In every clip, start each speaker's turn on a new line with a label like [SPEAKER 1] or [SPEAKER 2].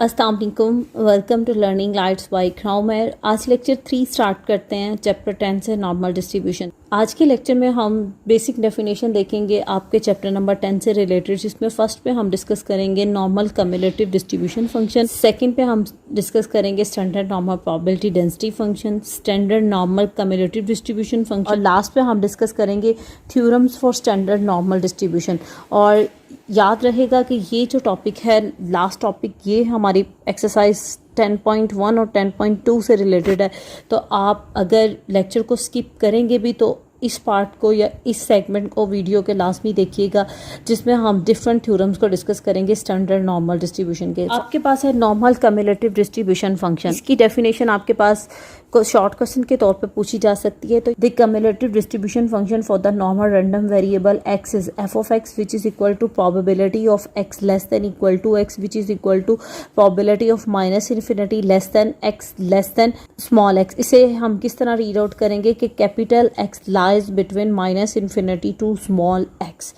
[SPEAKER 1] अस्सलाम वालेकुम, welcome to learning lights by UMAIR। आज लेक्चर 3 स्टार्ट करते हैं चैप्टर 10 से नॉर्मल डिस्ट्रीब्यूशन। आज के लेक्चर में हम बेसिक डेफिनेशन देखेंगे आपके चैप्टर नंबर 10 से रिलेटेड, जिसमें फर्स्ट पे हम डिस्कस करेंगे normal cumulative distribution function, second पे हम डिस्कस करेंगे standard normal probability density function, standard normal cumulative distribution function, और लास्ट पे हम डिस्कस करेंगे theorems for standard normal distribution. और याद रहेगा कि ये जो टॉपिक है, लास्ट टॉपिक, ये हमारी एक्सरसाइज 10.1 और 10.2 से रिलेटेड है। तो आप अगर लेक्चर को स्किप करेंगे भी तो इस पार्ट को या इस सेगमेंट को वीडियो के लास्ट में देखिएगा, जिसमें हम डिफरेंट थ्योरम्स को डिस्कस करेंगे स्टैंडर्ड नॉर्मल डिस्ट्रीब्यूशन के। आपके पास है नॉर्मल कम्युलेटिव डिस्ट्रीब्यूशन फंक्शन। इसकी डेफिनेशन आपके पास को शॉर्ट क्वेश्चन के तौर पे पूछी जा सकती है। तो the cumulative distribution function for the normal random variable x is f of x which is equal to probability of x less than equal to x which is equal to probability of minus infinity less than x less than small x। इसे हम किस तरह read out करेंगे कि capital x lies between minus infinity to small x।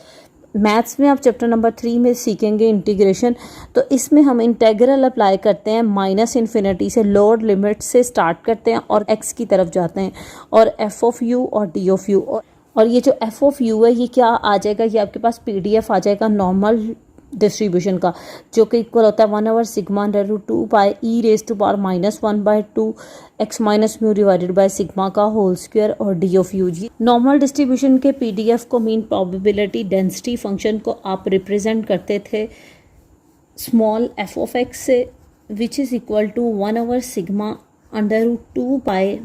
[SPEAKER 1] Maths में आप chapter number 3 में सीखेंगे इंटीग्रेशन। तो इसमें हम इंटेग्रल अप्लाई करते हैं, माइनस इन्फिनिटी से लोअर लिमिट से स्टार्ट करते हैं और x की तरफ जाते हैं, और f ऑफ u और d ऑफ u। और ये जो f ऑफ u है, ये क्या आ जाएगा, ये आपके पास PDF आ जाएगा नॉर्मल डिस्ट्रीब्यूशन का, जो कि इक्वल होता है 1/σ √ 2 pi e raise to power -1/2 x minus mu divided by sigma का होल स्क्वायर और d ऑफ u। जी नॉर्मल डिस्ट्रीब्यूशन के PDF को मीन प्रोबेबिलिटी डेंसिटी फंक्शन को आप रिप्रेजेंट करते थे स्मॉल f ऑफ x से, which is equal to 1/σ √ 2 pi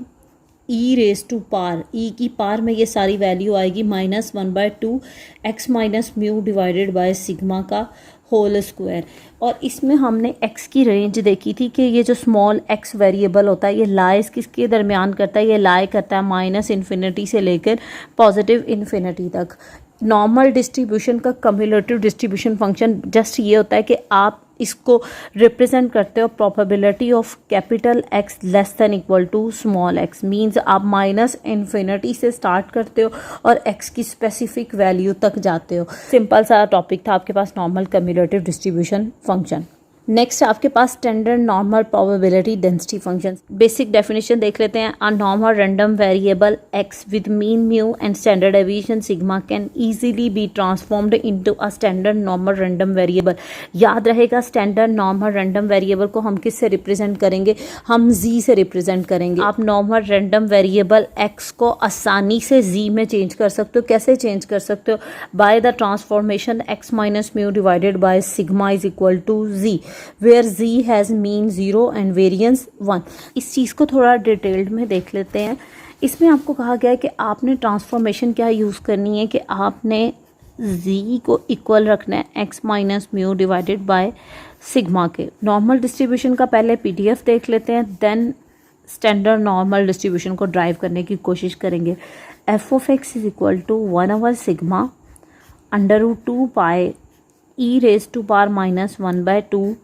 [SPEAKER 1] e raise to power, e की पार में ये सारी वैल्यू आएगी -1/2 x minus mu divided by sigma का होल स्क्वायर। और इसमें हमने x की रेंज देखी थी कि ये जो स्मॉल x वेरिएबल होता है, ये लाइज किसके दरमियान करता है, ये लाई करता है माइनस इन्फिनिटी से लेकर पॉजिटिव इन्फिनिटी तक। नॉर्मल डिस्ट्रीब्यूशन का कम्युलेटिव डिस्ट्रीब्यूशन फंक्शन जस्ट ये होता है कि आप इसको रिप्रेजेंट करते हो probability of capital x less than equal to small x। Means आप माइनस इन्फिनिटी से स्टार्ट करते हो और x की स्पेसिफिक वैल्यू तक जाते हो। सिंपल सा टॉपिक था आपके पास normal cumulative distribution function. Next आपके पास standard normal probability density function. Basic definition देख लेते हैं। A normal random variable x with mean mu and standard deviation sigma can easily be transformed into a standard normal random variable. याद रहेगा standard normal random variable को हम किस से represent करेंगे, हम z से रिप्रेजेंट करेंगे। आप नॉर्मल रैंडम वेरिएबल x को आसानी से z में चेंज कर सकते हो। कैसे चेंज कर सकते हो? By the transformation x minus mu divided by sigma is equal to z, where z has mean 0 and variance 1। इस चीज़ को थोड़ा डिटेल्ड में देख लेते हैं। इसमें आपको कहा गया है कि आपने ट्रांसफॉर्मेशन क्या यूज़ करनी है कि आपने z को इक्वल रखना है x minus mu divided by sigma के। नॉर्मल डिस्ट्रीब्यूशन का पहले PDF देख लेते हैं, देन स्टैंडर्ड नॉर्मल डिस्ट्रीब्यूशन को ड्राइव करने की कोशिश करेंगे। f of x is equal to 1/σ √ 2 pi e raise to power -1/2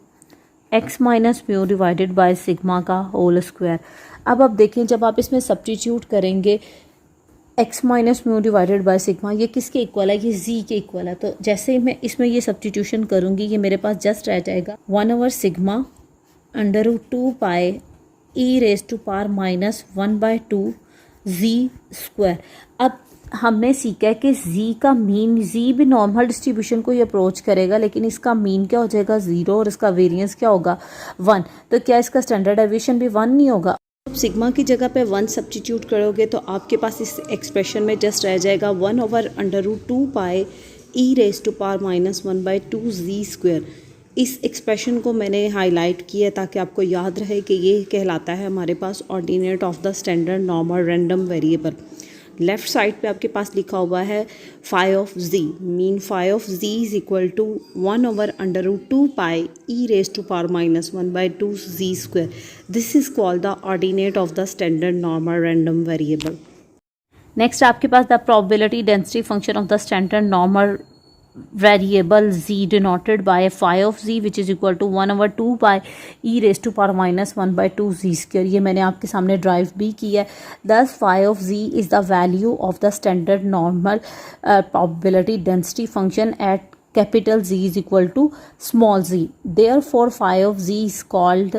[SPEAKER 1] x minus mu divided by sigma का होल स्क्वायर। अब आप देखें, जब आप इसमें सब्स्टिट्यूट करेंगे x minus mu divided by sigma, ये किसके इक्वल है, ये z के इक्वल है। तो जैसे ही मैं इसमें ये सब्स्टिट्यूशन करूँगी, ये मेरे पास जस्ट रह जाएगा 1/σ √ 2 pi e raise to power -1/2 z square. अब हमने सीखा है कि z का मीन, z भी नॉर्मल डिस्ट्रीब्यूशन को ही अप्रोच करेगा, लेकिन इसका मीन क्या हो जाएगा 0 और इसका वेरिएंस क्या होगा 1। तो क्या इसका स्टैंडर्ड डेविएशन भी 1 नहीं होगा? सिग्मा की जगह पे 1 सब्स्टिट्यूट करोगे तो आपके पास इस एक्सप्रेशन में जस्ट रह जाएगा 1/√2 pi e raise to power -1/2 z square. इस एक्सप्रेशन को मैंने हाईलाइट किया ताकि आपको याद रहे कि ये कहलाता है हमारे पास ordinate of the standard normal random variable. Left side पे आपके पास लिखा हुआ है phi of z, mean phi of z is equal to 1/√2 pi e raise to power -1/2 z square. This is called the ordinate of the standard normal random variable. Next आपके पास the probability density function of the standard normal variable z denoted by phi of z which is equal to 1/2 pi e raise to power -1/2 z square. ये मैंने आपके सामने drive भी किया है। दस phi of z is the value of the standard normal probability density function at capital Z is equal to small z. Therefore, phi of z is called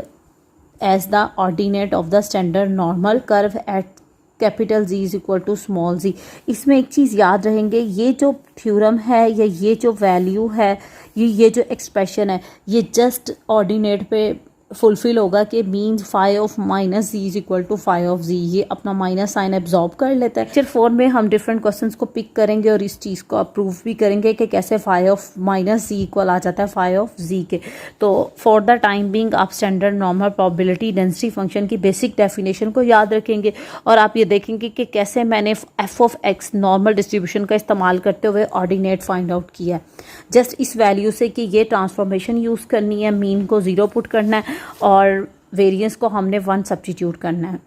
[SPEAKER 1] as the ordinate of the standard normal curve at capital z is equal to small z. इसमें एक चीज़ याद रहेंगे, ये जो theorem है या ये जो वैल्यू है, ये जो एक्सप्रेशन है, ये जस्ट ऑर्डिनेट पे फुलफिल होगा कि means phi of minus Z is equal to phi of Z. ये अपना माइनस साइन एब्जॉर्ब कर लेता है. लेक्चर 4 में हम डिफरेंट क्वेश्चंस को पिक करेंगे और इस चीज़ को अप्रूव भी करेंगे कि कैसे phi of minus ji equal आ जाता है फाई ऑफ जी के. तो फॉर द टाइम बिंग आप standard normal probability density function की बेसिक डेफिनेशन को याद रखेंगे और आप ये देखेंगे कि कैसे मैंने F of x normal distribution का इस्तेमाल करते हुए ऑर्डिनेट फाइंड आउट किया है. जस्ट इस वैल्यू से कि ये ट्रांसफॉर्मेशन यूज़ करनी है, मीन को 0 पुट करना है और वेरिएंस को हमने 1 सब्स्टिट्यूट करना है.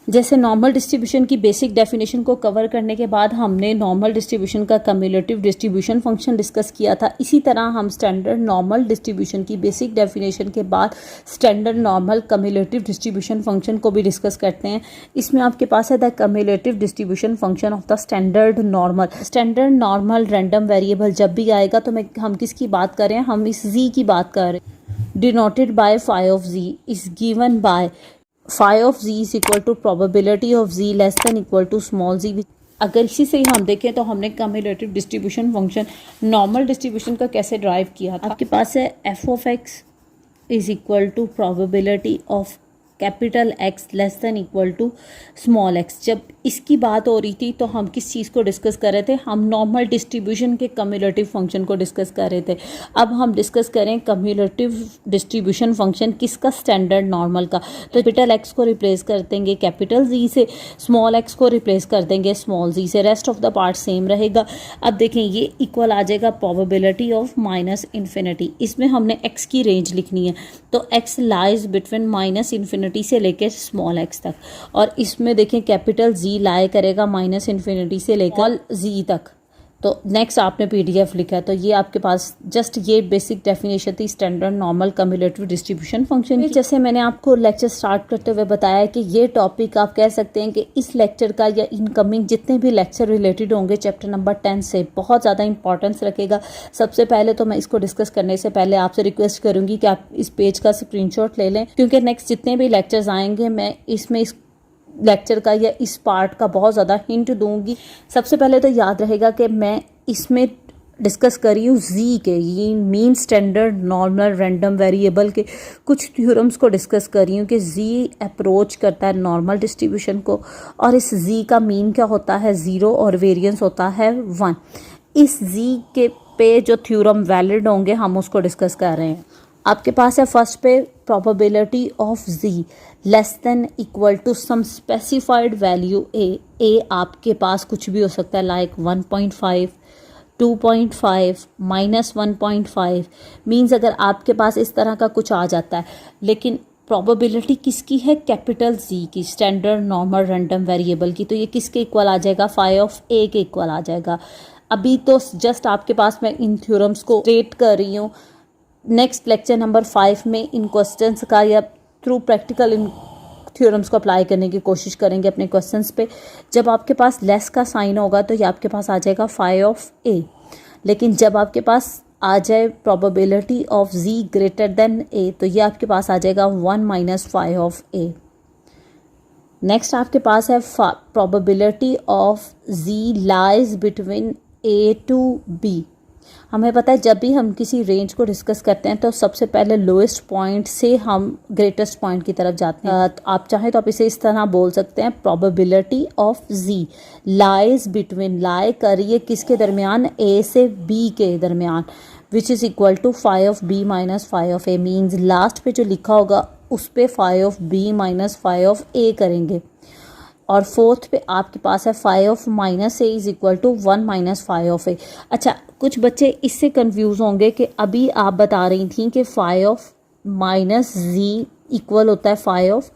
[SPEAKER 1] जैसे नॉर्मल डिस्ट्रीब्यूशन की बेसिक डेफिनेशन को कवर करने के बाद हमने नॉर्मल डिस्ट्रीब्यूशन का कम्युलेटिव डिस्ट्रीब्यूशन फंक्शन डिस्कस किया था. इसी तरह हम स्टैंडर्ड नॉर्मल डिस्ट्रीब्यूशन की बेसिक डेफिनेशन के बाद standard normal cumulative distribution function को भी डिस्कस करते हैं. इसमें आपके पास है the cumulative distribution function of the standard normal. Standard normal random variable जब भी आएगा तो हम किसकी बात कर रहे हैं, हम इस z की बात कर रहे हैं. denoted by phi of z is given by phi of z is equal to probability of z less than equal to small z. अगर इसी से ही हम देखें तो हमने cumulative distribution function normal distribution का कैसे ड्राइव किया था. आपके पास है f of x is equal to probability of capital x less than equal to small x. जब इसकी बात हो रही थी तो हम किस चीज़ को डिस्कस कर रहे थे, हम नॉर्मल डिस्ट्रीब्यूशन के कम्युलेटिव फंक्शन को डिस्कस कर रहे थे. अब हम डिस्कस करें कम्युलेटिव डिस्ट्रीब्यूशन फंक्शन किसका, स्टैंडर्ड नॉर्मल का. तो कैपिटल x को रिप्लेस कर देंगे कैपिटल z से, स्मॉल x को रिप्लेस कर देंगे स्मॉल z से, rest of the part same रहेगा. अब देखें ये इक्वल आ जाएगा प्रोबेबिलिटी ऑफ माइनस इन्फिनिटी. इसमें हमने x की रेंज लिखनी है तो x lies between minus infinity से लेकर स्मॉल x तक, और इसमें देखें कैपिटल z लाए करेगा माइनस इन्फिनिटी से लेकर z तक. तो नेक्स्ट आपने PDF लिखा, तो ये आपके पास जस्ट ये बेसिक डेफिनेशन थी standard normal cumulative distribution function की. जैसे मैंने आपको लेक्चर स्टार्ट करते हुए बताया कि ये टॉपिक आप कह सकते हैं कि इस लेक्चर का या इनकमिंग जितने भी लेक्चर रिलेटेड होंगे चैप्टर नंबर 10 से बहुत ज़्यादा इंपॉर्टेंस रखेगा. सबसे पहले तो मैं इसको डिस्कस करने से पहले आपसे रिक्वेस्ट करूँगी कि आप इस पेज का स्क्रीनशॉट ले लें, क्योंकि नेक्स्ट जितने भी लेक्चर्स आएंगे मैं इसमें इस लेक्चर का या इस पार्ट का बहुत ज़्यादा हिंट दूंगी. सबसे पहले तो याद रहेगा कि मैं इसमें डिस्कस कर रही हूँ z के, ये mean standard normal random variable के कुछ थ्योरम्स को डिस्कस कर रही हूँ कि z अप्रोच करता है नॉर्मल डिस्ट्रीब्यूशन को और इस z का मीन क्या होता है 0 और वेरिएंस होता है 1. इस z के पे जो थ्योरम वैलिड होंगे हम उसको डिस्कस कर रहे हैं. आपके पास है फर्स्ट पे probability of z less than equal to some specified value a आपके पास कुछ भी हो सकता है लाइक 1.5, 2.5, माइनस 1.5. मीन्स अगर आपके पास इस तरह का कुछ आ जाता है, लेकिन प्रोबेबिलिटी किसकी है, कैपिटल z की, स्टैंडर्ड नॉर्मल रैंडम वेरिएबल की. तो ये किसके इक्वल आ जाएगा, फाई ऑफ a के इक्वल आ जाएगा. अभी तो जस्ट आपके पास मैं इन थ्योरम्स को स्टेट कर रही हूँ. नेक्स्ट लेक्चर नंबर 5 में इन क्वेश्चंस का या थ्रू प्रैक्टिकल इन थ्योरम्स को अप्लाई करने की कोशिश करेंगे अपने क्वेश्चंस पे. जब आपके पास लेस का साइन होगा तो ये आपके पास आ जाएगा फाई ऑफ a, लेकिन जब आपके पास आ जाए probability of z greater than a तो ये आपके पास आ जाएगा 1 minus phi of a. Next आपके पास है probability of z lies between a to b. हमें पता है जब भी हम किसी रेंज को डिस्कस करते हैं तो सबसे पहले लोएस्ट पॉइंट से हम ग्रेटेस्ट पॉइंट की तरफ जाते हैं. आप चाहें तो आप इसे इस तरह बोल सकते हैं, probability of z lies between, lie करिए किसके दरमियान, a से b के दरमियान, which is equal to phi of b minus phi of a. Means last पे जो लिखा होगा उस पे phi of b minus phi of a करेंगे. और फोर्थ पे आपके पास है phi of minus A is equal to 1 minus phi of A. अच्छा, कुछ बच्चे इससे कंफ्यूज होंगे कि अभी आप बता रही थी कि phi of minus ji equal होता है फाई ऑफ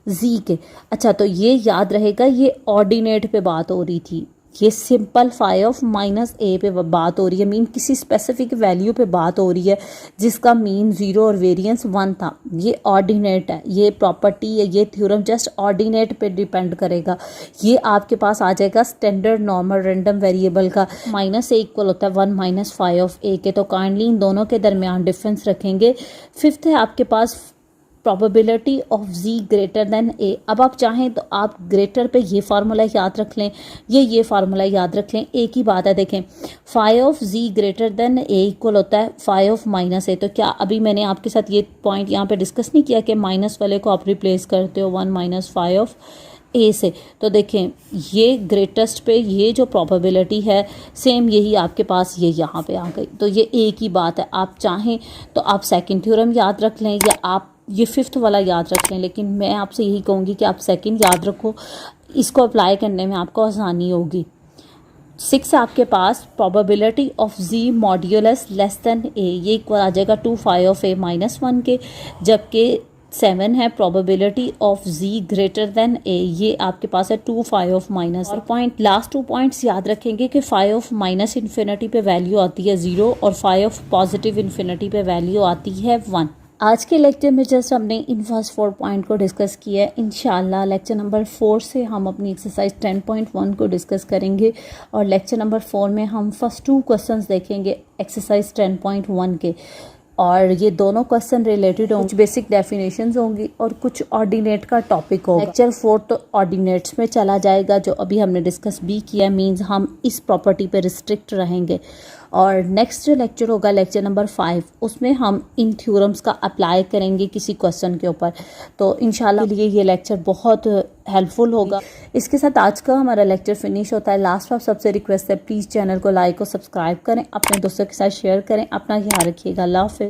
[SPEAKER 1] जी के. अच्छा, तो ये याद रहेगा ये ऑर्डिनेट पे बात हो रही थी. ये सिंपल फाई ऑफ माइनस ए पे बात हो रही है, मीन किसी स्पेसिफिक वैल्यू पे बात हो रही है जिसका मीन 0 और वेरिएंस 1 था। ये ऑर्डिनेट है, ये प्रॉपर्टी है, ये थ्योरम जस्ट ऑर्डिनेट पे डिपेंड करेगा। ये आपके पास आ जाएगा स्टैंडर्ड नॉर्मल रैंडम वेरिएबल का माइनस ए इक्वल होता है 1 माइनस फाई ऑफ ए के। तो काइंडली इन दोनों के दरमियान डिफरेंस रखेंगे। फिफ्थ है आपके पास probability of z greater than a। अब आप चाहें तो आप ग्रेटर पे ये फार्मूला याद रख लें, ये फार्मूला याद रख लें। एक ही बात है, देखें phi of z greater than a equal होता है फाई ऑफ माइनस ए। तो क्या अभी मैंने आपके साथ ये पॉइंट यहाँ पे डिस्कस नहीं किया कि माइनस वाले को आप रिप्लेस करते हो 1 माइनस फाई ऑफ ए से। तो देखें ये ग्रेटेस्ट पे ये जो प्रोबेबिलिटी है सेम यही आपके पास ये यहाँ पे आ गई। तो ये एक ही बात है, आप चाहें तो आप सेकंड थ्योरम याद रख लें या आप ये फिफ्थ वाला याद रख लें, लेकिन मैं आपसे यही कहूँगी कि आप सेकंड याद रखो, इसको अप्लाई करने में आपको आसानी होगी। 6 आपके पास probability of z modulus less than a, ये इक्वल आ जाएगा 2 फाई ऑफ a माइनस 1 के। जबकि 7 है probability of z greater than a, ये आपके पास है 2 फाई ऑफ माइनस। और पॉइंट लास्ट 2 पॉइंट्स याद रखेंगे कि फाई ऑफ माइनस इन्फिनिटी पे वैल्यू आती है 0 और फाई ऑफ पॉजिटिव इन्फिनिटी पे वैल्यू आती है 1। आज के लेक्चर में जस्ट हमने इन फर्स्ट 4 पॉइंट को डिस्कस किया है। इंशाल्लाह लेक्चर नंबर 4 से हम अपनी एक्सरसाइज 10.1 को डिस्कस करेंगे और लेक्चर नंबर 4 में हम फर्स्ट 2 क्वेश्चंस देखेंगे एक्सरसाइज 10.1 के। और ये दोनों क्वेश्चन रिलेटेड होंगे, कुछ बेसिक डेफिनेशंस होंगी और कुछ ऑर्डिनेट का टॉपिक होगा। लेक्चर 4 तो ऑर्डिनेट्स में चला जाएगा जो अभी हमने डिस्कस भी किया, मींस हम इस प्रॉपर्टी पे रिस्ट्रिक्ट रहेंगे। और नेक्स्ट जो लेक्चर होगा लेक्चर नंबर 5, उसमें हम इन थ्योरम्स का अप्लाई करेंगे किसी क्वेश्चन के ऊपर। तो इंशाल्लाह के लिए ये लेक्चर बहुत हेल्पफुल होगा। इसके साथ आज का हमारा लेक्चर फिनिश होता है। लास्ट आप सबसे रिक्वेस्ट है प्लीज़ चैनल को लाइक और सब्सक्राइब करें, अपने दोस्तों के साथ शेयर करें। अपना ख्याल रखिएगा। अल्लाह हाफ़िज़।